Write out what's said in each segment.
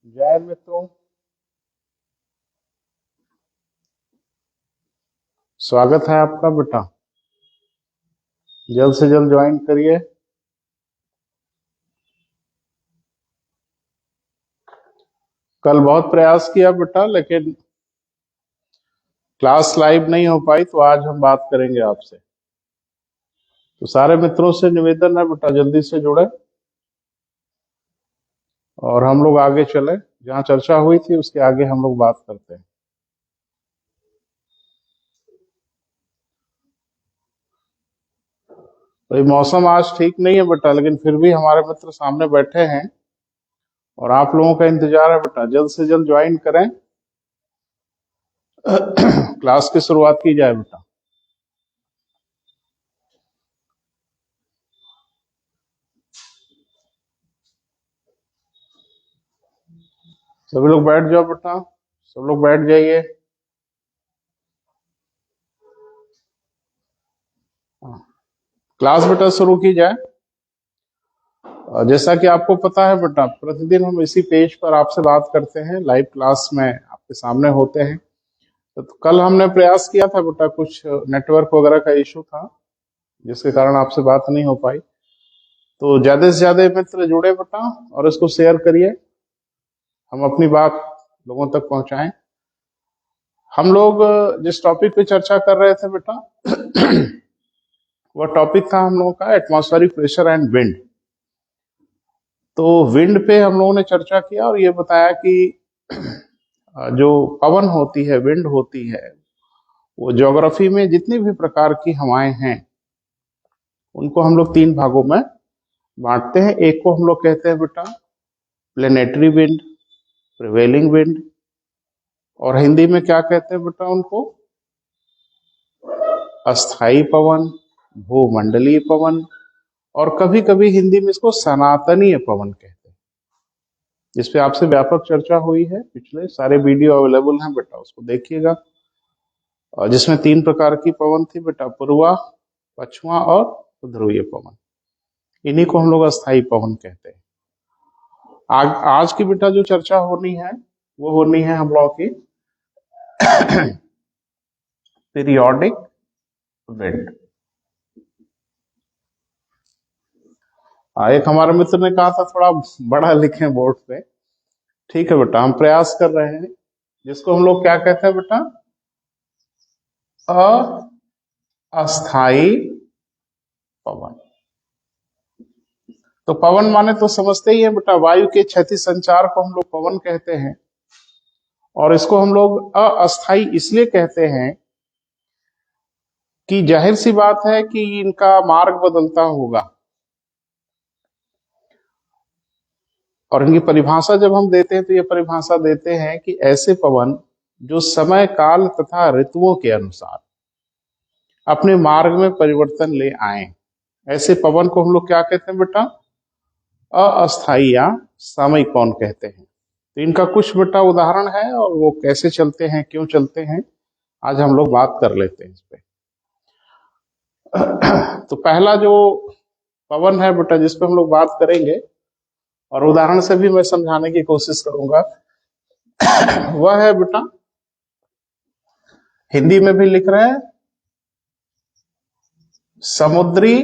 जय मित्रों, स्वागत है आपका बेटा। जल्द से जल्द ज्वाइन करिए। कल बहुत प्रयास किया बेटा, लेकिन क्लास लाइव नहीं हो पाई, तो आज हम बात करेंगे आपसे। तो सारे मित्रों से निवेदन है बेटा, जल्दी से जुड़े और हम लोग आगे चले। जहां चर्चा हुई थी उसके आगे हम लोग बात करते हैं। तो ये मौसम आज ठीक नहीं है बेटा, लेकिन फिर भी हमारे मित्र सामने बैठे हैं और आप लोगों का इंतजार है बेटा। जल्द से जल्द ज्वाइन करें, क्लास की शुरुआत की जाए बेटा। सभी लोग बैठ जाओ बेटा, सब लोग बैठ जाइए। क्लास बेटा शुरू की जाए। जैसा कि आपको पता है बेटा, प्रतिदिन हम इसी पेज पर आपसे बात करते हैं, लाइव क्लास में आपके सामने होते हैं। तो कल हमने प्रयास किया था बेटा, कुछ नेटवर्क वगैरह का इशू था जिसके कारण आपसे बात नहीं हो पाई। तो ज्यादा से ज्यादा मित्र जुड़े बेटा और इसको शेयर करिए, हम अपनी बात लोगों तक पहुंचाएं। हम लोग जिस टॉपिक पे चर्चा कर रहे थे बेटा, वह टॉपिक था हम लोगों का एटमॉस्फेरिक प्रेशर एंड विंड। तो विंड पे हम लोगों ने चर्चा किया और ये बताया कि जो पवन होती है, विंड होती है, वो ज्योग्राफी में जितनी भी प्रकार की हवाएं हैं उनको हम लोग तीन भागों में बांटते हैं। एक को हम लोग कहते हैं बेटा प्लेनेटरी विंड, प्रिवेलिंग विंड, और हिंदी में क्या कहते हैं बेटा उनको, अस्थाई पवन, भूमंडलीय पवन, और कभी कभी हिंदी में इसको सनातनीय पवन कहते हैं। जिस पे आपसे व्यापक चर्चा हुई है, पिछले सारे वीडियो अवेलेबल हैं बेटा, उसको देखिएगा। और जिसमें तीन प्रकार की पवन थी बेटा, पूर्वा, पश्चिमा और ध्रुवीय पवन। इन्हीं को हम लोग अस्थाई पवन कहते हैं। आज की बेटा जो चर्चा होनी है वो होनी है हम लोग की पीरियोडिक विंड। एक हमारे मित्र ने कहा था थोड़ा बड़ा लिखें बोर्ड पे। ठीक है बेटा, हम प्रयास कर रहे हैं। जिसको हम लोग क्या कहते हैं बेटा, अस्थाई पवन। तो पवन माने तो समझते ही है बेटा, वायु के क्षति संचार को हम लोग पवन कहते हैं। और इसको हम लोग अस्थाई इसलिए कहते हैं कि जाहिर सी बात है कि इनका मार्ग बदलता होगा। और इनकी परिभाषा जब हम देते हैं तो ये परिभाषा देते हैं कि ऐसे पवन जो समय काल तथा ऋतुओं के अनुसार अपने मार्ग में परिवर्तन ले आए, ऐसे पवन को हम लोग क्या कहते हैं बेटा, अस्थाई या सामयिक पवन कहते हैं। तो इनका कुछ बेटा उदाहरण है और वो कैसे चलते हैं, क्यों चलते हैं, आज हम लोग बात कर लेते हैं इस पे। तो पहला जो पवन है बेटा जिस पे हम लोग बात करेंगे और उदाहरण से भी मैं समझाने की कोशिश करूंगा, वह है बेटा, हिंदी में भी लिख रहे हैं, समुद्री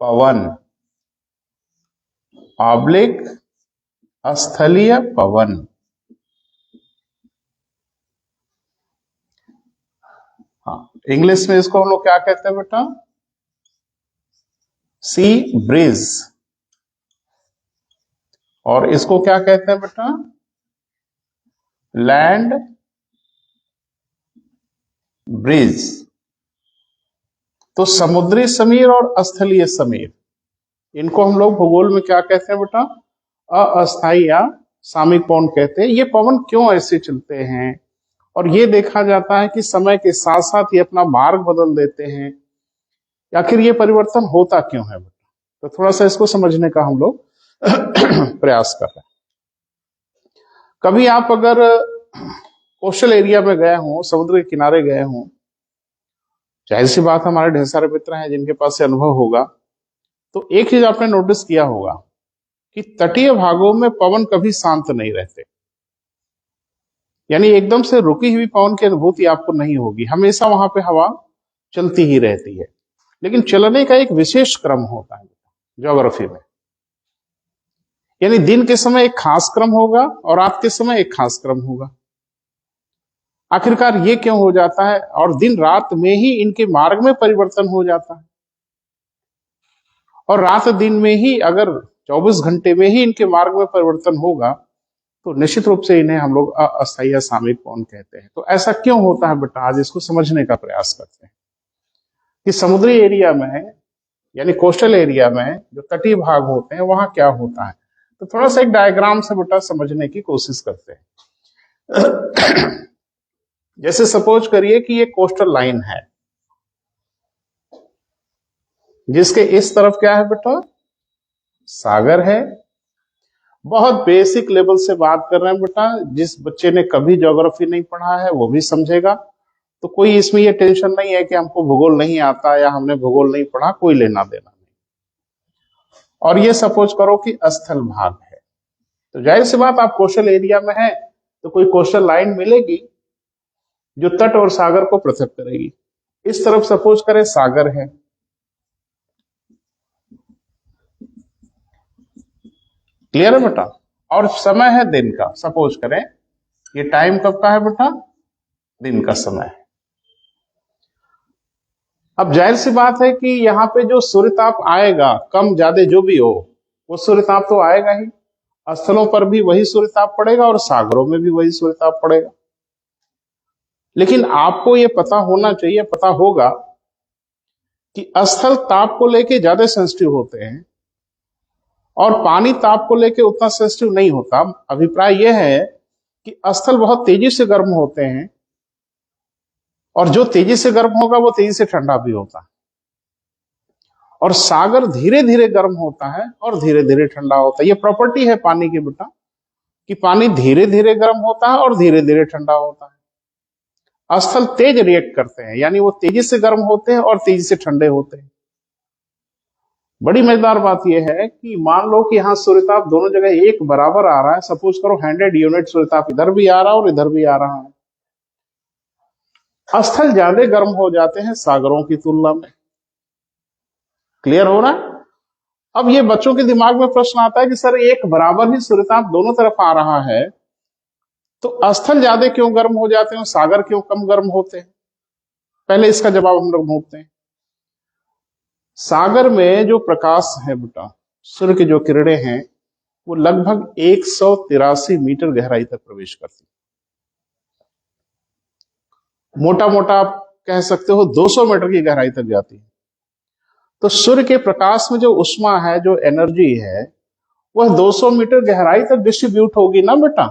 पवन ऑब्लिक स्थलीय पवन। हाँ, इंग्लिश में इसको हम लोग क्या कहते हैं बेटा, सी ब्रीज। और इसको क्या कहते हैं बेटा, लैंड ब्रीज। तो समुद्री समीर और स्थलीय समीर, इनको हम लोग भूगोल में क्या कहते हैं बेटा, अस्थाई या सामयिक पवन कहते हैं। ये पवन क्यों ऐसे चलते हैं, और ये देखा जाता है कि समय के साथ साथ ये अपना मार्ग बदल देते हैं। आखिर ये परिवर्तन होता क्यों है बेटा, तो थोड़ा सा इसको समझने का हम लोग प्रयास कर रहे हैं। कभी आप अगर कोस्टल एरिया में गए हों, समुद्र के किनारे गए हों, जाहिर सी बात हमारे ढेर सारे मित्र हैं जिनके पास से अनुभव होगा, तो एक चीज आपने नोटिस किया होगा कि तटीय भागों में पवन कभी शांत नहीं रहते, यानी एकदम से रुकी हुई पवन की अनुभूति आपको नहीं होगी, हमेशा वहां पे हवा चलती ही रहती है। लेकिन चलने का एक विशेष क्रम होता है ज्योग्राफी में, यानी दिन के समय एक खास क्रम होगा और रात के समय एक खास क्रम होगा। आखिरकार ये क्यों हो जाता है? और दिन रात में ही इनके मार्ग में परिवर्तन हो जाता है, और रात दिन में ही, अगर 24 घंटे में ही इनके मार्ग में परिवर्तन होगा तो निश्चित रूप से इन्हें हम लोग अस्थायी सामयिक पवन कहते हैं। तो ऐसा क्यों होता है बेटा, आज इसको समझने का प्रयास करते हैं कि समुद्री एरिया में, यानी कोस्टल एरिया में जो तटीय भाग होते हैं वहां क्या होता है। तो थोड़ा सा एक डायग्राम से बेटा समझने की कोशिश करते हैं। जैसे सपोज करिए कि ये कोस्टल लाइन है, जिसके इस तरफ क्या है बेटा, सागर है। बहुत बेसिक लेवल से बात कर रहे हैं बेटा, जिस बच्चे ने कभी ज्योग्राफी नहीं पढ़ा है वो भी समझेगा। तो कोई इसमें ये टेंशन नहीं है कि हमको भूगोल नहीं आता या हमने भूगोल नहीं पढ़ा, कोई लेना देना नहीं। और ये सपोज करो कि स्थल भाग है, तो जाहिर सी बात आप कोस्टल एरिया में है तो कोई कोस्टल लाइन मिलेगी जो तट और सागर को पृथक करेगी। इस तरफ सपोज करें सागर है, क्लियर है बेटा, और समय है दिन का। सपोज करें ये टाइम कब का है बेटा, दिन का समय है। अब जाहिर सी बात है कि यहाँ पे जो सूर्यताप आएगा, कम ज्यादा जो भी हो, वो सूर्यताप तो आएगा ही। स्थलों पर भी वही सूर्यताप पड़ेगा और सागरों में भी वही सूर्यताप पड़ेगा। लेकिन आपको ये पता होना चाहिए, पता होगा कि स्थल ताप को लेके ज्यादा सेंसिटिव होते हैं और पानी ताप को लेके उतना सेंसिटिव नहीं होता। अभिप्राय यह है कि स्थल बहुत तेजी से गर्म होते हैं और जो तेजी से गर्म होगा वो तेजी से ठंडा भी होता है, और सागर धीरे धीरे गर्म होता है और धीरे धीरे ठंडा होता है। ये प्रॉपर्टी है पानी की बेटा, कि पानी धीरे धीरे गर्म होता है और धीरे धीरे ठंडा होता है। स्थल तेज रिएक्ट करते हैं, यानी वो तेजी से गर्म होते हैं और तेजी से ठंडे होते हैं। बड़ी मजेदार बात यह है कि मान लो कि यहाँ सूर्यताप दोनों जगह एक बराबर आ रहा है। सपोज करो 100 यूनिट सूर्यताप इधर भी आ रहा है और इधर भी आ रहा है। स्थल ज्यादा गर्म हो जाते हैं सागरों की तुलना में। क्लियर हो रहा है? अब ये बच्चों के दिमाग में प्रश्न आता है कि सर एक बराबर ही सूर्यताप दोनों तरफ आ रहा है, तो स्थल ज्यादा क्यों गर्म हो जाते हैं, सागर क्यों कम गर्म होते हैं? पहले इसका जवाब हम लोग ढूंढते हैं। सागर में जो प्रकाश है बेटा, सूर्य की जो किरणें हैं, वो लगभग 183 मीटर गहराई तक प्रवेश करती है। मोटा मोटा आप कह सकते हो 200 मीटर की गहराई तक जाती है। तो सूर्य के प्रकाश में जो उष्मा है, जो एनर्जी है, वह 200 मीटर गहराई तक डिस्ट्रीब्यूट होगी ना बेटा,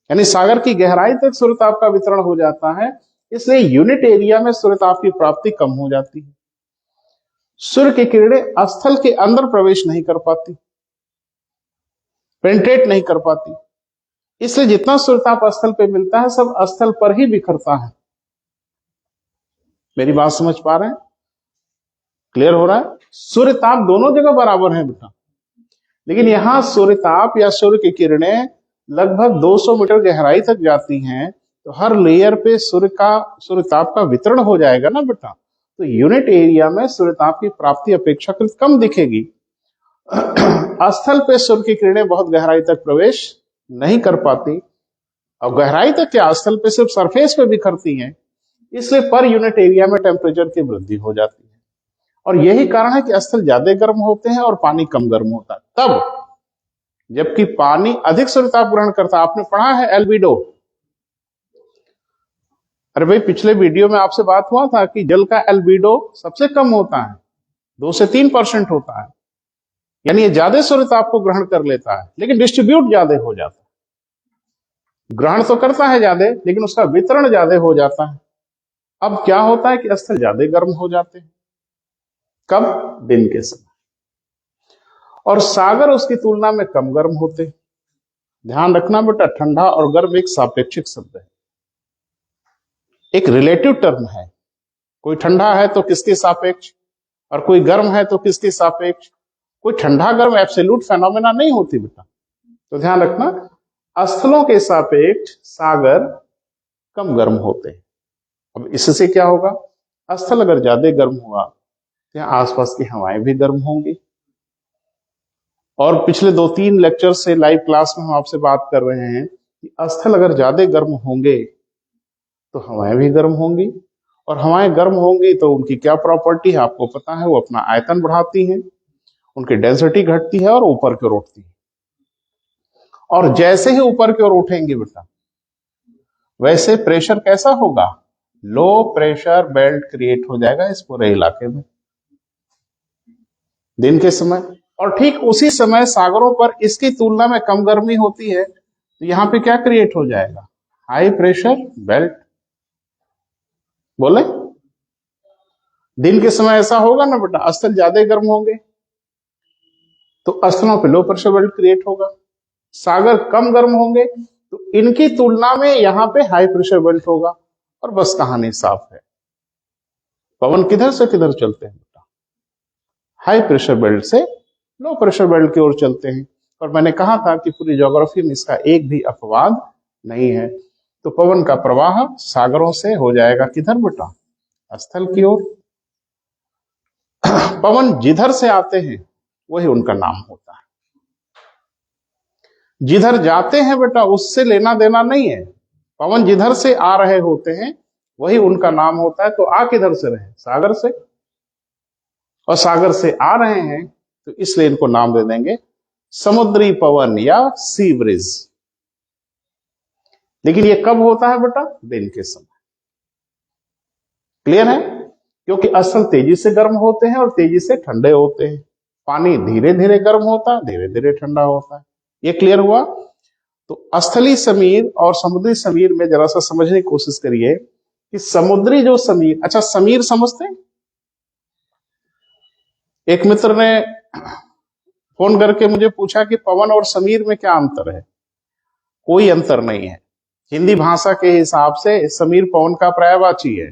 यानी सागर की गहराई तक सूर्यताप का वितरण हो जाता है। इसलिए यूनिट एरिया में सूर्यताप की प्राप्ति कम हो जाती है। सूर्य की किरणें स्थल के अंदर प्रवेश नहीं कर पाती, पेनिट्रेट नहीं कर पाती, इसलिए जितना सूर्यताप स्थल पे मिलता है सब स्थल पर ही बिखरता है। मेरी बात समझ पा रहे हैं? क्लियर हो रहा है? सूर्यताप दोनों जगह बराबर है बेटा, लेकिन यहां सूर्यताप या सूर्य की किरणें लगभग 200 मीटर गहराई तक जाती हैं, तो हर लेयर पे सूर्यताप का वितरण हो जाएगा ना बेटा, तो यूनिट एरिया में सूर्यताप की प्राप्ति अपेक्षाकृत कम दिखेगी। स्थल पे सूर्य की किरणें बहुत गहराई तक प्रवेश नहीं कर पाती, और गहराई तक क्या, स्थल पे सिर्फ सरफेस पे बिखरती हैं, इसलिए पर यूनिट एरिया में टेम्परेचर की वृद्धि हो जाती है। और यही कारण है कि स्थल ज्यादा गर्म होते हैं और पानी कम गर्म होता है तब, जबकि पानी अधिक सूर्यताप ग्रहण करता है। आपने पढ़ा है एल्बिडो? अरे भाई, पिछले वीडियो में आपसे बात हुआ था कि जल का एल्बिडो सबसे कम होता है, 2 से 3% होता है, यानी ये ज्यादा सूर्यताप को ग्रहण कर लेता है लेकिन डिस्ट्रीब्यूट ज्यादा हो जाता है। ग्रहण तो करता है ज्यादा लेकिन उसका वितरण ज्यादा हो जाता है। अब क्या होता है कि स्थल ज्यादा गर्म हो जाते हैं, कब? दिन के समय, और सागर उसकी तुलना में कम गर्म होते हैं। ध्यान रखना बेटा, ठंडा और गर्म एक सापेक्षिक शब्द है, एक रिलेटिव टर्म है। कोई ठंडा है तो किसके सापेक्ष, और कोई गर्म है तो किसके सापेक्ष? कोई ठंडा गर्म एब्सोल्यूट फेनोमेना नहीं होती बेटा। तो ध्यान रखना, स्थलों के सापेक्ष सागर कम गर्म होते हैं। अब इससे क्या होगा, स्थल अगर ज्यादा गर्म हुआ तो यहाँ आसपास की हवाएं भी गर्म होंगी। और पिछले 2-3 लेक्चर से लाइव क्लास में हम आपसे बात कर रहे हैं कि स्थल अगर ज्यादा गर्म होंगे तो हवाएं भी गर्म होंगी, और हवाएं गर्म होंगी तो उनकी क्या प्रॉपर्टी है आपको पता है, वो अपना आयतन बढ़ाती हैं, उनकी डेंसिटी घटती है और ऊपर की ओर उठती है। और जैसे ही ऊपर की ओर उठेंगे बेटा, वैसे प्रेशर कैसा होगा, लो प्रेशर बेल्ट क्रिएट हो जाएगा इस पूरे इलाके में दिन के समय। और ठीक उसी समय सागरों पर इसकी तुलना में कम गर्मी होती है, तो यहां पे क्या क्रिएट हो जाएगा, हाई प्रेशर बेल्ट। बोले दिन के समय ऐसा होगा ना बेटा, स्थल ज्यादा गर्म होंगे तो स्थलों पे लो प्रेशर बेल्ट क्रिएट होगा, सागर कम गर्म होंगे तो इनकी तुलना में यहां पे हाई प्रेशर बेल्ट होगा, और बस कहानी साफ है। पवन किधर से किधर चलते हैं बेटा, हाई प्रेशर बेल्ट से लो प्रेशर बेल्ट की ओर चलते हैं। और मैंने कहा था कि पूरी ज्योग्राफी में इसका एक भी अपवाद नहीं है। तो पवन का प्रवाह सागरों से हो जाएगा किधर बेटा, स्थल की ओर। पवन जिधर से आते हैं वही उनका नाम होता है, जिधर जाते हैं बेटा उससे लेना देना नहीं है। पवन जिधर से आ रहे होते हैं वही उनका नाम होता है। तो आ किधर से रहे, सागर से, और सागर से आ रहे हैं तो इसलिए इनको नाम दे देंगे समुद्री पवन या सी ब्रिज। लेकिन ये कब होता है बेटा, दिन के समय। क्लियर है, क्योंकि स्थल तेजी से गर्म होते हैं और तेजी से ठंडे होते हैं, पानी धीरे धीरे गर्म होता है, धीरे धीरे ठंडा होता है। ये क्लियर हुआ। तो स्थलीय समीर और समुद्री समीर में जरा सा समझने की कोशिश करिए कि समुद्री जो समीर, अच्छा समीर समझते हैं। एक मित्र ने फोन करके मुझे पूछा कि पवन और समीर में क्या अंतर है। कोई अंतर नहीं है। हिंदी भाषा के हिसाब से समीर पवन का पर्यायवाची है,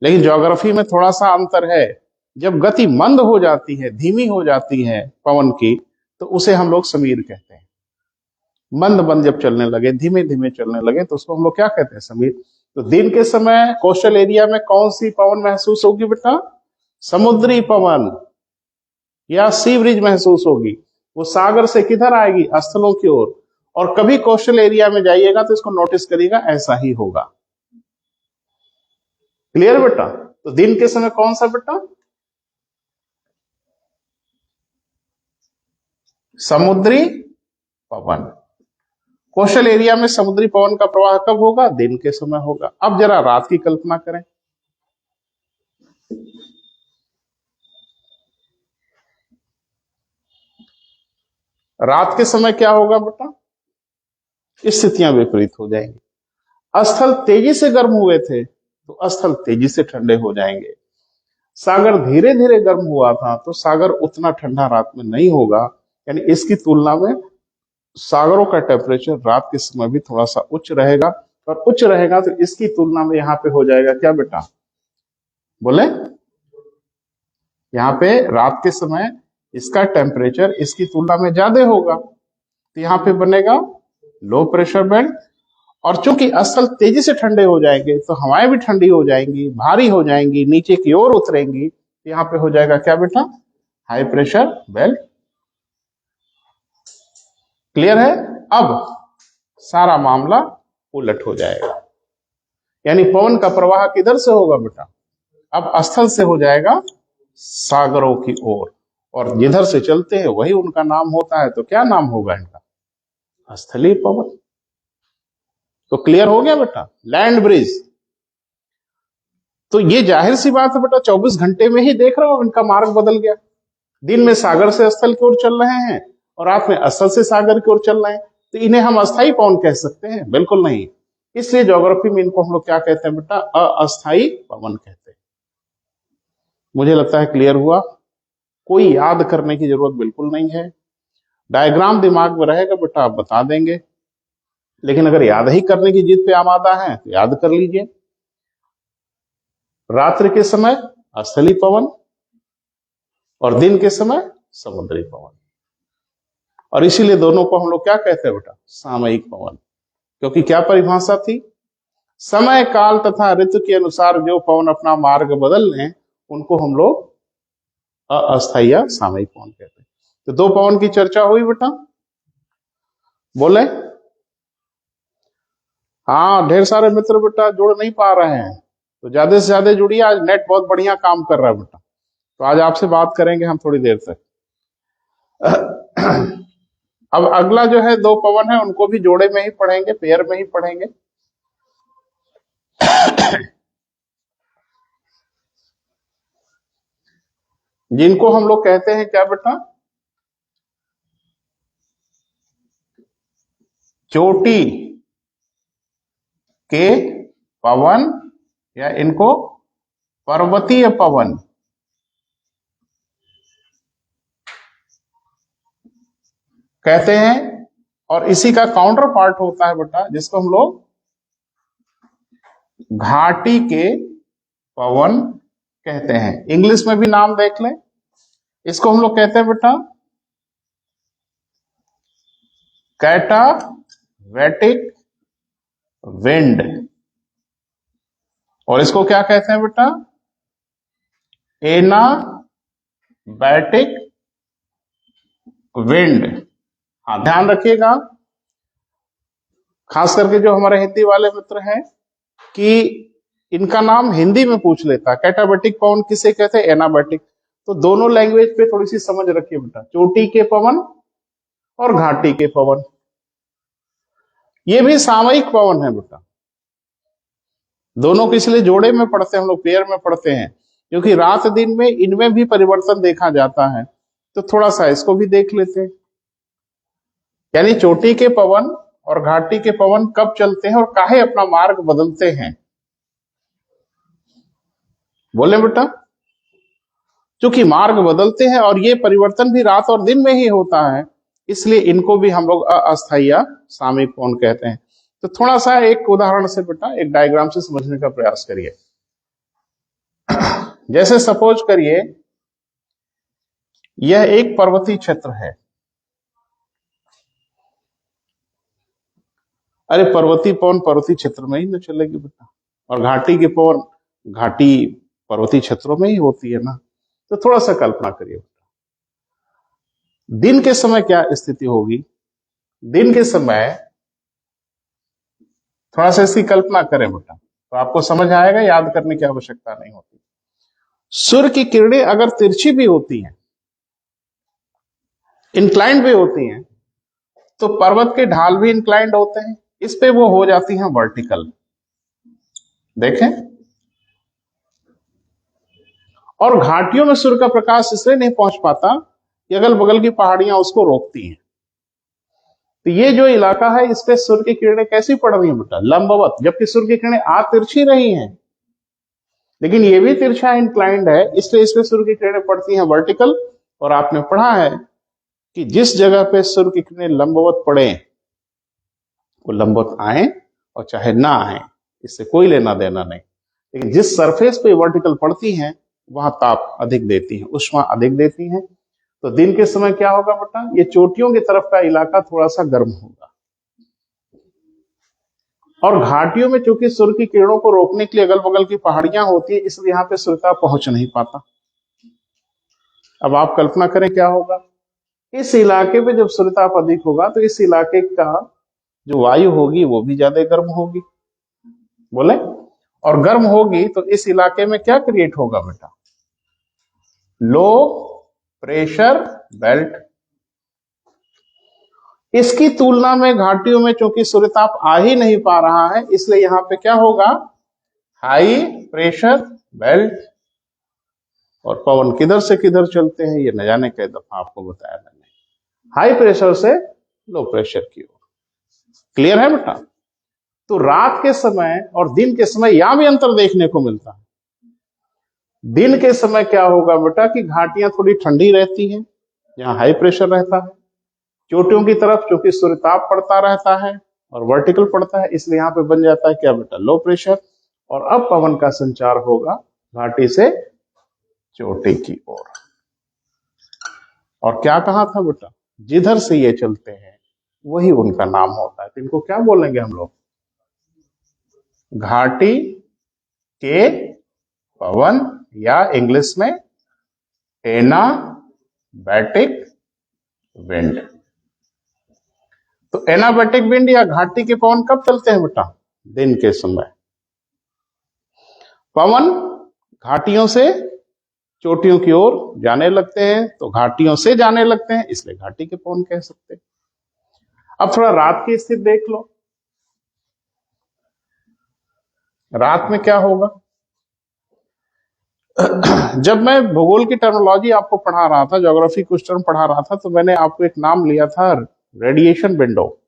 लेकिन ज्योग्राफी में थोड़ा सा अंतर है। जब गति मंद हो जाती है, धीमी हो जाती है पवन की, तो उसे हम लोग समीर कहते हैं। मंद मंद जब चलने लगे, धीमे धीमे चलने लगे, तो उसको हम लोग क्या कहते हैं, समीर। तो दिन के समय कोस्टल एरिया में कौन सी पवन महसूस होगी बेटा, समुद्री पवन या सी ब्रिज महसूस होगी। वो सागर से किधर आएगी, स्थलों की ओर। और कभी कोस्टल एरिया में जाइएगा तो इसको नोटिस करिएगा, ऐसा ही होगा। क्लियर बेटा। तो दिन के समय कौन सा बेटा, समुद्री पवन। कोस्टल एरिया में समुद्री पवन का प्रवाह कब होगा, दिन के समय होगा। अब जरा रात की कल्पना करें। रात के समय क्या होगा बेटा, स्थितियां विपरीत हो जाएंगी। स्थल तेजी से गर्म हुए थे तो स्थल तेजी से ठंडे हो जाएंगे। सागर धीरे धीरे गर्म हुआ था तो सागर उतना ठंडा रात में नहीं होगा। यानी इसकी तुलना में सागरों का टेम्परेचर रात के समय भी थोड़ा सा उच्च रहेगा, और उच्च रहेगा तो इसकी तुलना में यहाँ पे हो जाएगा क्या बेटा, बोले यहाँ पे रात के समय इसका टेम्परेचर इसकी तुलना में ज्यादा होगा, तो यहाँ पे बनेगा लो प्रेशर बेल्ट। और चूंकि स्थल तेजी से ठंडे हो जाएंगे तो हवाएं भी ठंडी हो जाएंगी, भारी हो जाएंगी, नीचे की ओर उतरेंगी, तो यहाँ पे हो जाएगा क्या बेटा, हाई प्रेशर बेल्ट। क्लियर है। अब सारा मामला उलट हो जाएगा, यानी पवन का प्रवाह किधर से होगा बेटा, अब स्थल से हो जाएगा सागरों की ओर, और जिधर से चलते हैं वही उनका नाम होता है। तो क्या नाम होगा इनका, स्थलीय पवन। तो क्लियर हो गया बेटा, लैंड ब्रिज। तो ये जाहिर सी बात है बेटा, 24 घंटे में ही देख रहा हूं इनका मार्ग बदल गया। दिन में सागर से स्थल की ओर चल रहे हैं और रात में स्थल से सागर की ओर चल रहे हैं, तो इन्हें हम अस्थायी पवन कह सकते हैं, बिल्कुल नहीं। इसलिए ज्योग्राफी में इनको हम लोग क्या कहते हैं बेटा, अस्थायी पवन कहते हैं। मुझे लगता है क्लियर हुआ। कोई याद करने की जरूरत बिल्कुल नहीं है। डायग्राम दिमाग में रहेगा बेटा, आप बता देंगे, लेकिन अगर याद ही करने की जिद पे आमादा है तो याद कर लीजिए। रात्रि के समय स्थलीय पवन और दिन के समय समुद्री पवन। और इसीलिए दोनों को हम लोग क्या कहते हैं बेटा, सामयिक पवन। क्योंकि क्या परिभाषा थी, समय काल तथा ऋतु के अनुसार जो पवन अपना मार्ग बदल लें उनको हम लोग अस्थायी या सामयिक पवन कहते हैं। तो दो पवन की चर्चा हुई बेटा, बोले। हाँ, ढेर सारे मित्र बेटा जुड़ नहीं पा रहे हैं, तो ज्यादा से ज्यादा जुड़िए। आज नेट बहुत बढ़िया काम कर रहा है बेटा, तो आज आपसे बात करेंगे हम थोड़ी देर तक। अब अगला जो है दो पवन है, उनको भी जोड़े में ही पढ़ेंगे, पेयर में ही पढ़ेंगे। जिनको हम लोग कहते हैं क्या बेटा, चोटी के पवन, या इनको पर्वतीय पवन कहते हैं। और इसी का काउंटर पार्ट होता है बेटा, जिसको हम लोग घाटी के पवन कहते हैं। इंग्लिश में भी नाम देख लें, इसको हम लोग कहते हैं बेटा कैटाबैटिक विंड, और इसको क्या कहते हैं बेटा, एनाबैटिक विंड। हाँ, ध्यान रखिएगा, खास करके जो हमारे हिंदी वाले मित्र हैं कि इनका नाम हिंदी में पूछ लेता है। कैटाबैटिक पवन किसे कहते हैं, एनाबैटिक। तो दोनों लैंग्वेज पे थोड़ी सी समझ रखिए बेटा, चोटी के पवन और घाटी के पवन, ये भी सामयिक पवन है बेटा। दोनों को इसलिए जोड़े में पढ़ते हैं हम लोग, पेयर में पढ़ते हैं, क्योंकि रात दिन में इनमें भी परिवर्तन देखा जाता है। तो थोड़ा सा इसको भी देख लेते हैं, यानी चोटी के पवन और घाटी के पवन कब चलते हैं और काहे अपना मार्ग बदलते हैं। बोले बेटा, क्योंकि मार्ग बदलते हैं और ये परिवर्तन भी रात और दिन में ही होता है, इसलिए इनको भी हम लोग अस्थायी या सामयिक पवन कहते हैं। तो थोड़ा सा एक उदाहरण से बेटा, एक डायग्राम से समझने का प्रयास करिए। जैसे सपोज करिए यह एक पर्वतीय क्षेत्र है। अरे पर्वतीय पवन पर्वतीय क्षेत्र में ही न चलेगी बेटा, और घाटी के पवन घाटी पर्वतीय क्षेत्रों में ही होती है ना। तो थोड़ा सा कल्पना करिए बेटा, दिन के समय क्या स्थिति होगी। दिन के समय थोड़ा सा इसकी कल्पना करें बेटा, तो आपको समझ आएगा, याद करने की आवश्यकता नहीं होती। सूर्य की किरणें अगर तिरछी भी होती हैं, इंक्लाइंड भी होती हैं, तो पर्वत के ढाल भी इंक्लाइंड होते हैं, इस पे वो हो जाती हैं वर्टिकल। देखें, और घाटियों में सूर्य का प्रकाश इसलिए नहीं पहुंच पाता कि अगल बगल की पहाड़ियां उसको रोकती हैं। तो ये जो इलाका है, इस पे सूर्य की किरणें कैसी पड़ रही हैं बेटा, लंबवत, जबकि सूर्य की किरणें आ तिरछी रही हैं, लेकिन ये भी तिरछा इंक्लाइंड है, इसलिए इस पे सूर्य की किरणें पड़ती हैं वर्टिकल। और आपने पढ़ा है कि जिस जगह पे सूर्य की किरणें लंबवत पड़े, वो लंबवत आए और चाहे ना आए, इससे कोई लेना देना नहीं, लेकिन जिस सरफेस पे वर्टिकल पड़ती हैं वहां ताप अधिक देती हैं, ऊष्मा अधिक देती हैं। तो दिन के समय क्या होगा बेटा, ये चोटियों की तरफ का इलाका थोड़ा सा गर्म होगा, और घाटियों में चूंकि सूर्य की किरणों को रोकने के लिए अगल बगल की पहाड़ियां होती है, इसलिए यहाँ पे सूर्यताप पहुंच नहीं पाता। अब आप कल्पना करें क्या होगा, इस इलाके पे जब सूर्यताप अधिक होगा तो इस इलाके का जो वायु होगी वो भी ज्यादा गर्म होगी। बोले, और गर्म होगी तो इस इलाके में क्या क्रिएट होगा बेटा, लो प्रेशर बेल्ट। इसकी तुलना में घाटियों में चूंकि सूर्यताप आ ही नहीं पा रहा है, इसलिए यहां पे क्या होगा, हाई प्रेशर बेल्ट। और पवन किधर से किधर चलते हैं ये न जाने कई दफा आपको बताया मैंने, हाई प्रेशर से लो प्रेशर की ओर। क्लियर है बेटा। तो रात के समय और दिन के समय यहां भी अंतर देखने को मिलता है। दिन के समय क्या होगा बेटा कि घाटियां थोड़ी ठंडी रहती हैं, यहां हाई प्रेशर रहता है। चोटियों की तरफ चूंकि सूर्यताप पड़ता रहता है और वर्टिकल पड़ता है, इसलिए यहां पे बन जाता है क्या बेटा, लो प्रेशर। और अब पवन का संचार होगा घाटी से चोटी की ओर। और क्या कहा था बेटा, जिधर से ये चलते हैं वही उनका नाम होता है। तो इनको क्या बोलेंगे हम लोग, घाटी के पवन, या इंग्लिश में एनाबैटिक विंड। तो एनाबैटिक विंड या घाटी के पवन कब चलते हैं बेटा, दिन के समय। पवन घाटियों से चोटियों की ओर जाने लगते हैं, तो घाटियों से जाने लगते हैं, इसलिए घाटी के पवन कह सकते हैं। अब थोड़ा रात की स्थिति देख लो, रात में क्या होगा। जब मैं भूगोल की टर्मिनोलॉजी आपको पढ़ा रहा था, ज्योग्राफी कुछ टर्म पढ़ा रहा था, तो मैंने आपको एक नाम लिया था, रेडिएशन विंडो,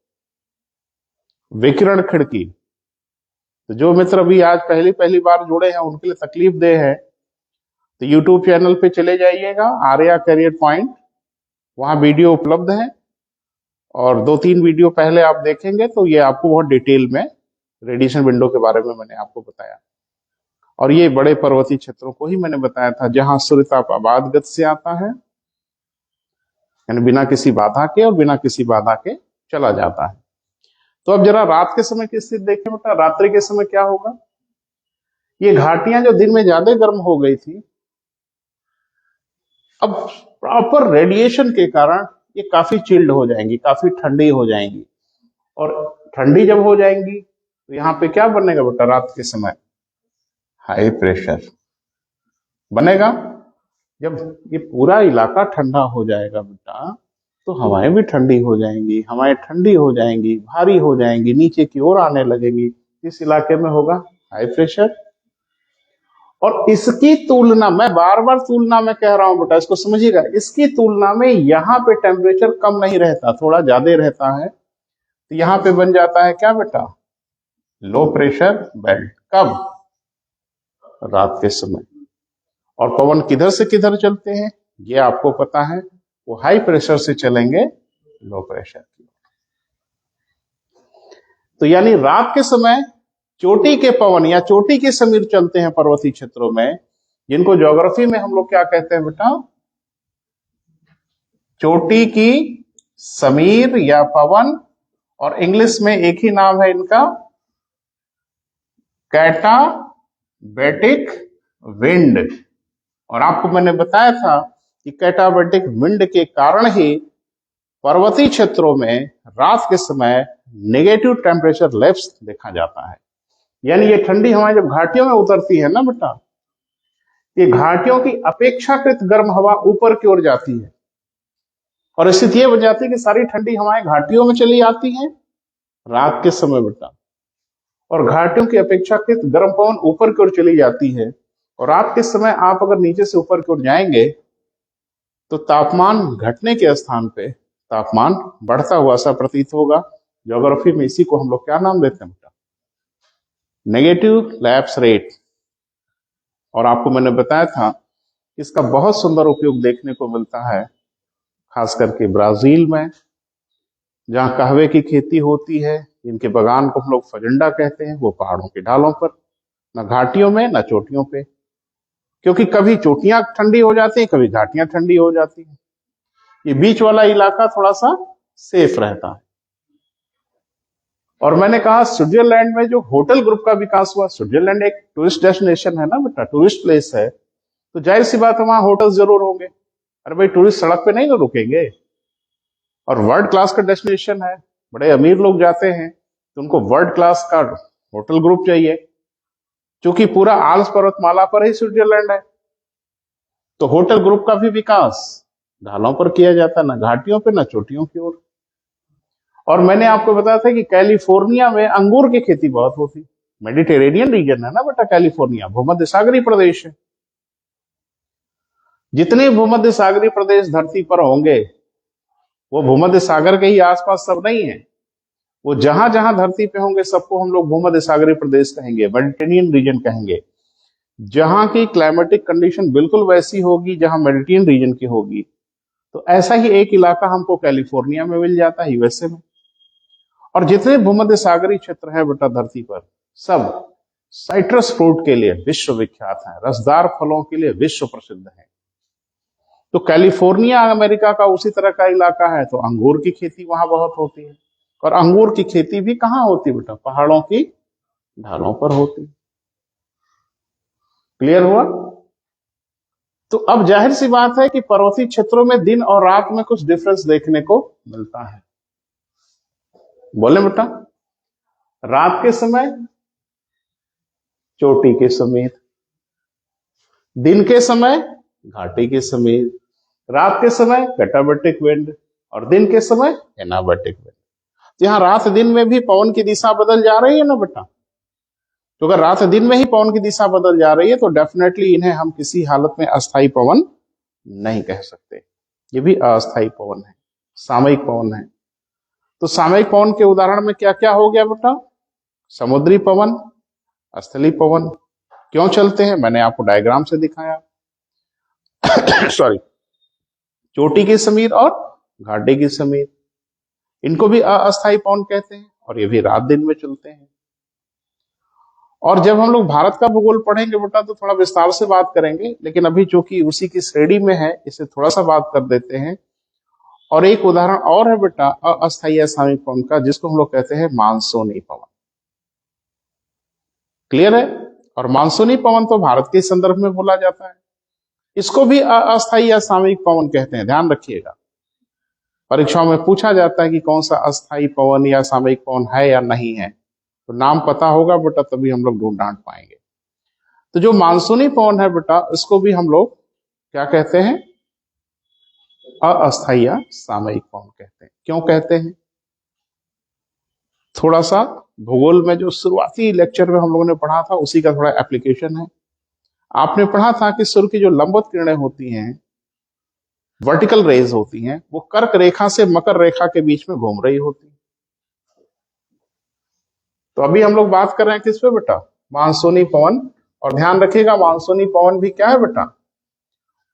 विकिरण खिड़की। तो जो मित्र अभी आज पहली बार जुड़े हैं उनके लिए तकलीफ दे है, तो यूट्यूब चैनल पे चले जाइएगा, आर्या करियर पॉइंट, वहां वीडियो उपलब्ध है, और 2-3 वीडियो पहले आप देखेंगे तो ये आपको बहुत डिटेल में रेडिएशन विंडो के बारे में मैंने आपको बताया। और ये बड़े पर्वतीय क्षेत्रों को ही मैंने बताया था जहां सूर्यताप आबाद गति से आता है, यानी बिना किसी बाधा के और बिना किसी बाधा के चला जाता है। तो अब जरा रात के समय की स्थिति देखें बेटा, रात्रि के समय क्या होगा। ये घाटियां जो दिन में ज्यादा गर्म हो गई थी, अब प्रॉपर रेडिएशन के कारण ये काफी चिल्ड हो जाएंगी, काफी ठंडी हो जाएंगी। और ठंडी जब हो जाएंगी तो यहाँ पे क्या बनेगा बेटा, रात के समय हाई प्रेशर बनेगा। जब ये पूरा इलाका ठंडा हो जाएगा बेटा, तो हवाएं भी ठंडी हो जाएंगी, हवाएं ठंडी हो जाएंगी, भारी हो जाएंगी, नीचे की ओर आने लगेंगी। इस इलाके में होगा हाई प्रेशर। और इसकी तुलना, मैं बार बार तुलना में कह रहा हूं बेटा, इसको समझिएगा, इसकी तुलना में यहाँ पे टेम्परेचर कम नहीं रहता, थोड़ा ज्यादा रहता है। तो यहाँ पे बन जाता है क्या बेटा, लो प्रेशर बेल्ट। कब, रात के समय। और पवन किधर से किधर चलते हैं ये आपको पता है, वो हाई प्रेशर से चलेंगे लो प्रेशर की। तो यानी रात के समय चोटी के पवन या चोटी के समीर चलते हैं पर्वतीय क्षेत्रों में, जिनको ज्योग्राफी में हम लोग क्या कहते हैं बेटा, चोटी की समीर या पवन, और इंग्लिश में एक ही नाम है इनका, कैटाबैटिक विंड। और आपको मैंने बताया था कि कैटाबैटिक विंड के कारण ही पर्वतीय क्षेत्रों में रात के समय नेगेटिव टेम्परेचर लैप्स देखा जाता है। यानी ये ठंडी हवाएं जब घाटियों में उतरती है ना बेटा, ये घाटियों की अपेक्षाकृत गर्म हवा ऊपर की ओर जाती है, और स्थिति यह बन जाती है कि सारी ठंडी हवाएं घाटियों में चली आती हैं रात के समय बेटा, और घाटियों की अपेक्षाकृत गर्म पवन ऊपर की ओर चली जाती है। और रात के समय आप अगर नीचे से ऊपर की ओर जाएंगे तो तापमान घटने के स्थान पे तापमान बढ़ता हुआ सा प्रतीत होगा। ज्योग्राफी में इसी को हम लोग क्या नाम देते हैं बेटा, नेगेटिव लैप्स रेट। और आपको मैंने बताया था इसका बहुत सुंदर उपयोग देखने को मिलता है खास करके ब्राजील में, जहां कहवे की खेती होती है। इनके बगान को हम लोग फजंडा कहते हैं, वो पहाड़ों के ढालों पर, न घाटियों में न चोटियों पे, क्योंकि कभी चोटियां ठंडी हो जाती हैं, कभी घाटियां ठंडी हो जाती हैं। ये बीच वाला इलाका थोड़ा सा सेफ रहता है। और मैंने कहा स्विट्जरलैंड में जो होटल ग्रुप का विकास हुआ, स्विट्जरलैंड एक टूरिस्ट डेस्टिनेशन है ना बेटा, टूरिस्ट प्लेस है, तो जाहिर सी बात है वहां होटल जरूर होंगे। अरे भाई, टूरिस्ट सड़क पे नहीं ना रुकेंगे, और वर्ल्ड क्लास का डेस्टिनेशन है, बड़े अमीर लोग जाते हैं, तो उनको वर्ल्ड क्लास का होटल ग्रुप चाहिए, क्योंकि पूरा आल्प्स पर्वतमाला पर ही स्विट्जरलैंड है। तो होटल ग्रुप का भी विकास ढालों पर किया जाता है, ना घाटियों पे ना चोटियों की ओर। और मैंने आपको बताया था कि कैलिफोर्निया में अंगूर की खेती बहुत होती, मेडिटेरेनियन रीजन है ना बेटा कैलिफोर्निया, भूमध्य सागरीय प्रदेश है। जितने भूमध्य सागरीय प्रदेश धरती पर होंगे वो भूमध्य सागर के ही आसपास सब नहीं है, वो जहां जहां धरती पे होंगे सबको हम लोग भूमध्य सागरीय प्रदेश कहेंगे, मेडिटेरेनियन रीजन कहेंगे। जहां की क्लाइमेटिक कंडीशन बिल्कुल वैसी होगी जहां मेडिटेरेनियन रीजन की होगी। तो ऐसा ही एक इलाका हमको कैलिफोर्निया में मिल जाता है, यूएसए में। और जितने भूमध्य सागरीय क्षेत्र है बेटा धरती पर, सब साइट्रस फ्रूट के लिए विश्व विख्यात है, रसदार फलों के लिए विश्व प्रसिद्ध है। तो कैलिफोर्निया अमेरिका का उसी तरह का इलाका है, तो अंगूर की खेती वहां बहुत होती है। और अंगूर की खेती भी कहाँ होती बेटा? पहाड़ों की ढालों पर होती। क्लियर हुआ? तो अब जाहिर सी बात है कि पर्वतीय क्षेत्रों में दिन और रात में कुछ डिफरेंस देखने को मिलता है। बोले बेटा, रात के समय चोटी के समीप, दिन के समय घाटी के समीप, रात के समय कैटाबैटिक विंड और दिन के समय एनाबैटिक विंड। यहाँ रात दिन में भी पवन की दिशा बदल जा रही है ना बेटा। तो अगर रात दिन में ही पवन की दिशा बदल जा रही है तो डेफिनेटली इन्हें हम किसी हालत में अस्थायी पवन नहीं कह सकते। ये भी अस्थायी पवन है, सामयिक पवन है। तो सामयिक पवन के उदाहरण में क्या क्या हो गया बेटा? समुद्री पवन, स्थलीय पवन। क्यों चलते हैं मैंने आपको डायग्राम से दिखाया। सॉरी, चोटी की समीर और घाटी की समीर, इनको भी अस्थायी पवन कहते हैं और ये भी रात दिन में चलते हैं। और जब हम लोग भारत का भूगोल पढ़ेंगे बेटा तो थोड़ा विस्तार से बात करेंगे, लेकिन अभी चूंकि उसी की श्रेणी में है इसे थोड़ा सा बात कर देते हैं। और एक उदाहरण और है बेटा अस्थायी सामयिक पवन का, जिसको हम लोग कहते हैं मानसूनी पवन। क्लियर है? और मानसूनी पवन तो भारत के संदर्भ में बोला जाता है। इसको भी अस्थायी या सामयिक पवन कहते हैं, ध्यान रखिएगा। परीक्षाओं में पूछा जाता है कि कौन सा अस्थायी पवन या सामयिक पवन है या नहीं है, तो नाम पता होगा बेटा तभी हम लोग ढूंढ ढांढ पाएंगे। तो जो मानसूनी पवन है बेटा, इसको भी हम लोग क्या कहते हैं? अस्थायी या सामयिक पवन कहते हैं। क्यों कहते हैं? थोड़ा सा भूगोल में जो शुरुआती लेक्चर में हम लोगों ने पढ़ा था उसी का थोड़ा एप्लीकेशन है। आपने पढ़ा था कि सूर्य की जो लंबवत किरणें होती हैं, वर्टिकल रेज होती हैं, वो कर्क रेखा से मकर रेखा के बीच में घूम रही होती है। तो अभी हम लोग बात कर रहे हैं किस पे बेटा? मानसूनी पवन। और ध्यान रखिएगा मानसूनी पवन भी क्या है बेटा?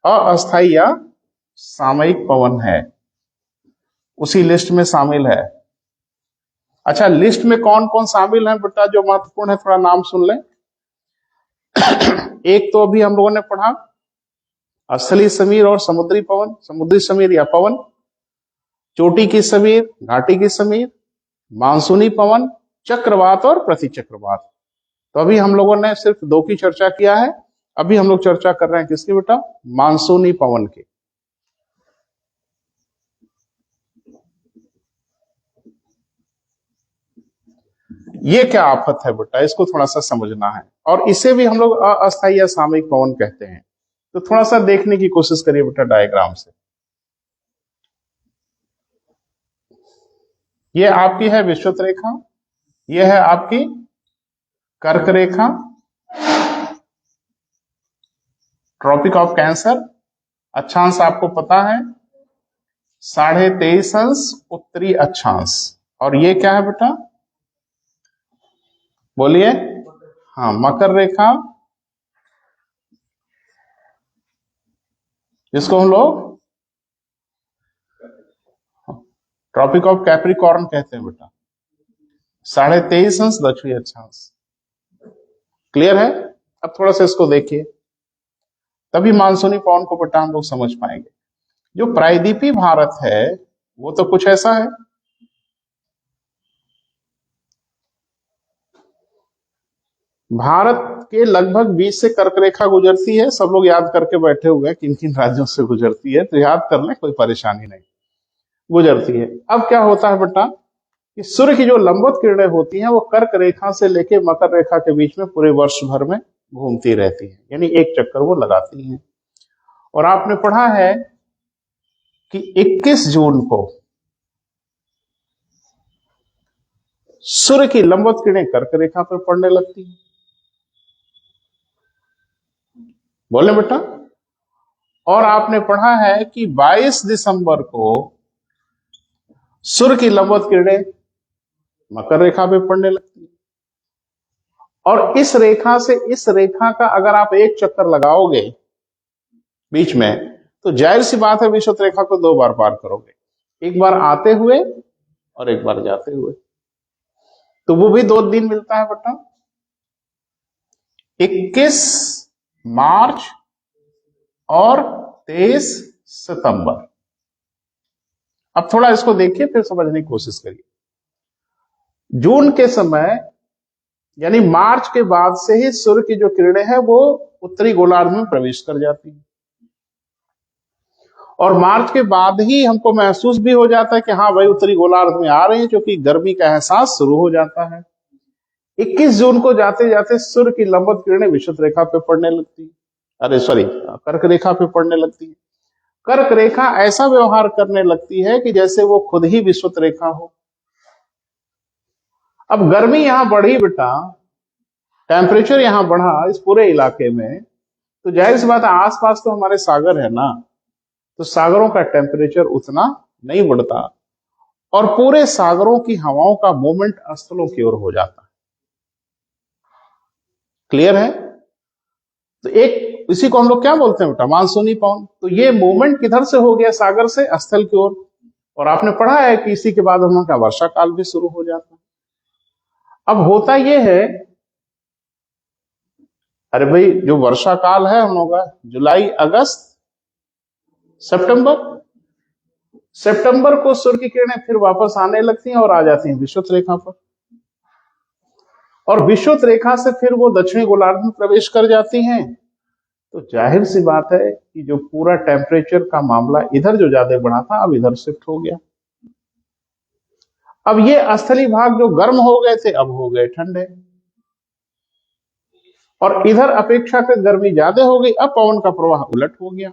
अस्थायी या सामयिक पवन है, उसी लिस्ट में शामिल है। अच्छा, लिस्ट में कौन कौन शामिल है बेटा जो महत्वपूर्ण है, थोड़ा नाम सुन लें। एक तो अभी हम लोगों ने पढ़ा स्थलीय समीर और समुद्री पवन, समुद्री समीर या पवन, चोटी की समीर, घाटी की समीर, मानसूनी पवन, चक्रवात और प्रतिचक्रवात। तो अभी हम लोगों ने सिर्फ दो की चर्चा किया है। अभी हम लोग चर्चा कर रहे हैं किसकी बेटा? मानसूनी पवन की। ये क्या आफत है बेटा, इसको थोड़ा सा समझना है। और इसे भी हम लोग अस्थायी या सामयिक पवन कहते हैं। तो थोड़ा सा देखने की कोशिश करिए बेटा डायग्राम से। ये आपकी है विषुवत रेखा, ये है आपकी कर्क रेखा, ट्रॉपिक ऑफ कैंसर। अक्षांश आपको पता है 23.5 अंश उत्तरी अक्षांश। और ये क्या है बेटा? बोलिए। हाँ, मकर रेखा, जिसको हम लोग ट्रॉपिक ऑफ कैप्रिकॉर्न कहते हैं बेटा, 23.5 अंश दक्षिणी अक्षांश। क्लियर है? अब थोड़ा सा इसको देखिए, तभी मानसूनी पवन को बेटा हम लोग समझ पाएंगे। जो प्रायद्वीपीय भारत है वो तो कुछ ऐसा है। भारत के लगभग 20 से कर्क रेखा गुजरती है। सब लोग याद करके बैठे हुए हैं किन किन राज्यों से गुजरती है, तो याद कर लें, कोई परेशानी नहीं, गुजरती है। अब क्या होता है बेटा कि सूर्य की जो लंबवत किरणें होती हैं वो कर्क रेखा से लेके मकर रेखा के बीच में पूरे वर्ष भर में घूमती रहती है, यानी एक चक्कर वो लगाती हैं। और आपने पढ़ा है कि 21 जून को सूर्य की लंबवत किरणें कर्क रेखा पर पड़ने लगती हैं। बोले बेटा। और आपने पढ़ा है कि 22 दिसंबर को सूर्य की लंबवत किरणें मकर रेखा पे पड़ने लगती है। और इस रेखा से इस रेखा का अगर आप एक चक्कर लगाओगे बीच में, तो जाहिर सी बात है विषुवत रेखा को 2 बार पार करोगे, एक बार आते हुए और एक बार जाते हुए। तो वो भी 2 दिन मिलता है बेटा, 21 मार्च और 23 सितंबर। अब थोड़ा इसको देखिए, फिर समझने की कोशिश करिए। जून के समय यानी मार्च के बाद से ही सूर्य की जो किरणें हैं वो उत्तरी गोलार्ध में प्रवेश कर जाती हैं, और मार्च के बाद ही हमको महसूस भी हो जाता है कि हाँ भाई उत्तरी गोलार्ध में आ रहे हैं, क्योंकि गर्मी का एहसास शुरू हो जाता है। 21 जून को जाते जाते सूर्य की लंबवत किरणें विषुवत रेखा पे पड़ने लगती है, कर्क रेखा पे पड़ने लगती है। कर्क रेखा ऐसा व्यवहार करने लगती है कि जैसे वो खुद ही विषुवत रेखा हो। अब गर्मी यहां बढ़ी बेटा, टेम्परेचर यहां बढ़ा इस पूरे इलाके में, तो जाहिर सी बात है आसपास तो हमारे सागर है ना, तो सागरों का टेम्परेचर उतना नहीं बढ़ता, और पूरे सागरों की हवाओं का मूवमेंट स्थलों की ओर हो जाता है। क्लियर है? तो एक इसी को हम लोग क्या बोलते हैं बेटा, मानसूनी पवन। तो ये मूवमेंट किधर से हो गया, सागर से स्थल की ओर, और आपने पढ़ा है कि इसी के बाद हम लोग का वर्षा काल भी शुरू हो जाता है। अब होता यह है, अरे भाई जो वर्षा काल है हम लोग का जुलाई अगस्त सितंबर को सूर्य की किरणें फिर वापस आने लगती हैं और आ जाती हैं विषुवत रेखा पर, और विषुवत रेखा से फिर वो दक्षिणी गोलार्ध में प्रवेश कर जाती हैं। तो जाहिर सी बात है कि जो पूरा टेम्परेचर का मामला इधर जो ज्यादा बढ़ा था अब इधर शिफ्ट हो गया। अब ये स्थलीय भाग जो गर्म हो गए थे अब हो गए ठंडे, और इधर अपेक्षाकृत गर्मी ज्यादा हो गई, अब पवन का प्रवाह उलट हो गया।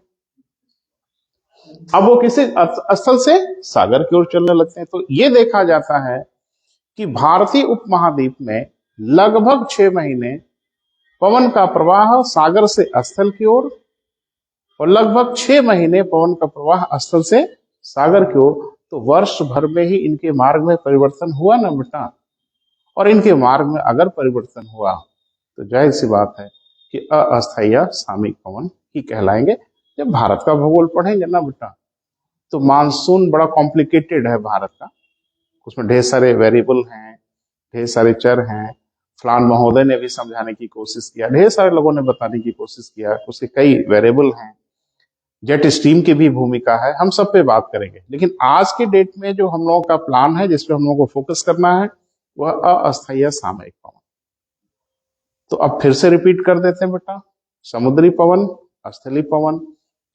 अब वो किसी स्थल से सागर की ओर चलने लगते हैं। तो ये देखा जाता है कि भारतीय उपमहाद्वीप में लगभग 6 महीने पवन का प्रवाह सागर से स्थल की ओर, और लगभग 6 महीने पवन का प्रवाह स्थल से सागर की ओर। तो वर्ष भर में ही इनके मार्ग में परिवर्तन हुआ ना बेटा, और इनके मार्ग में अगर परिवर्तन हुआ तो जाहिर सी बात है कि अस्थायी सामयिक पवन ही कहलाएंगे। जब भारत का भूगोल पढ़ेंगे ना बेटा, तो मानसून बड़ा कॉम्प्लिकेटेड है भारत का, उसमें ढेर सारे वेरिएबल हैं, ढेर सारे चर हैं। फलान महोदय ने भी समझाने की कोशिश किया, ढेर सारे लोगों ने बताने की कोशिश किया, उसके कई वेरिएबल हैं, जेट स्ट्रीम की भी भूमिका है, हम सब पे बात करेंगे। लेकिन आज के डेट में जो हम लोगों का प्लान है, जिसपे हम लोगों को फोकस करना है, वह अस्थायी सामयिक पवन। तो अब फिर से रिपीट कर देते हैं बेटा, समुद्री पवन, स्थलीय पवन,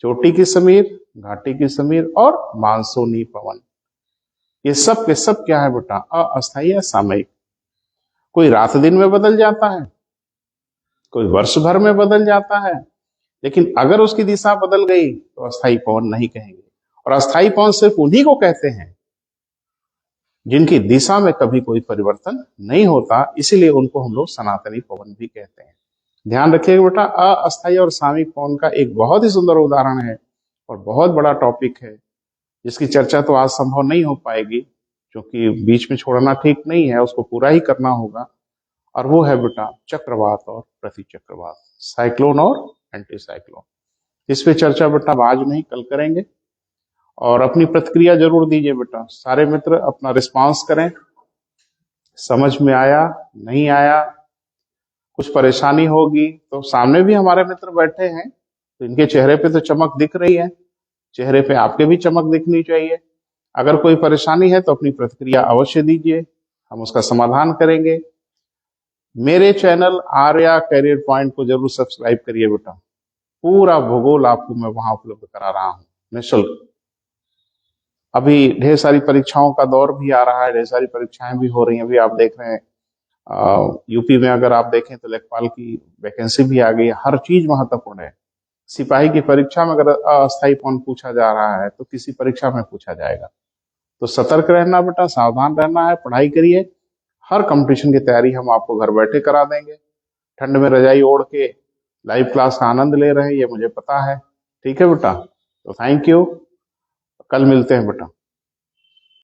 चोटी की समीर, घाटी की समीर, और मानसूनी पवन। ये सब के सब क्या है बेटा, अस्थायी सामयिक। कोई रात दिन में बदल जाता है, कोई वर्ष भर में बदल जाता है, लेकिन अगर उसकी दिशा बदल गई तो अस्थायी पवन नहीं कहेंगे। और अस्थायी पवन सिर्फ उन्हीं को कहते हैं जिनकी दिशा में कभी कोई परिवर्तन नहीं होता, इसीलिए उनको हम लोग सनातनी पवन भी कहते हैं। ध्यान रखिएगा बेटा, अस्थायी और सामयिक पवन का एक बहुत ही सुंदर उदाहरण है और बहुत बड़ा टॉपिक है, जिसकी चर्चा तो आज संभव नहीं हो पाएगी, क्योंकि बीच में छोड़ना ठीक नहीं है, उसको पूरा ही करना होगा। और वो है बेटा चक्रवात और प्रतिचक्रवात, साइक्लोन और एंटी साइक्लोन। इस पे चर्चा बेटा आज नहीं कल करेंगे, और अपनी प्रतिक्रिया जरूर दीजिए बेटा। सारे मित्र अपना रिस्पांस करें, समझ में आया नहीं आया, कुछ परेशानी होगी तो सामने भी हमारे मित्र बैठे हैं, तो इनके चेहरे पे तो चमक दिख रही है, चेहरे पे आपके भी चमक दिखनी चाहिए। अगर कोई परेशानी है तो अपनी प्रतिक्रिया अवश्य दीजिए, हम उसका समाधान करेंगे। मेरे चैनल आर्या करियर पॉइंट को जरूर सब्सक्राइब करिए बेटा, पूरा भूगोल आपको मैं वहां उपलब्ध करा रहा हूं निःशुल्क। अभी ढेर सारी परीक्षाओं का दौर भी आ रहा है, ढेर सारी परीक्षाएं भी हो रही हैं। अभी आप देख रहे हैं यूपी में अगर आप देखें तो लेखपाल की वैकेंसी भी आ गई है, हर चीज महत्वपूर्ण है। सिपाही की परीक्षा में अगर अस्थायी पवन पूछा जा रहा है तो किसी परीक्षा में पूछा जाएगा। तो सतर्क रहना बेटा, सावधान रहना है, पढ़ाई करिए। हर कंपटीशन की तैयारी हम आपको घर बैठे करा देंगे। ठंड में रजाई ओढ़ के लाइव क्लास का आनंद ले रहे हैं, ये मुझे पता है। ठीक है बेटा, तो थैंक यू, कल मिलते हैं बेटा।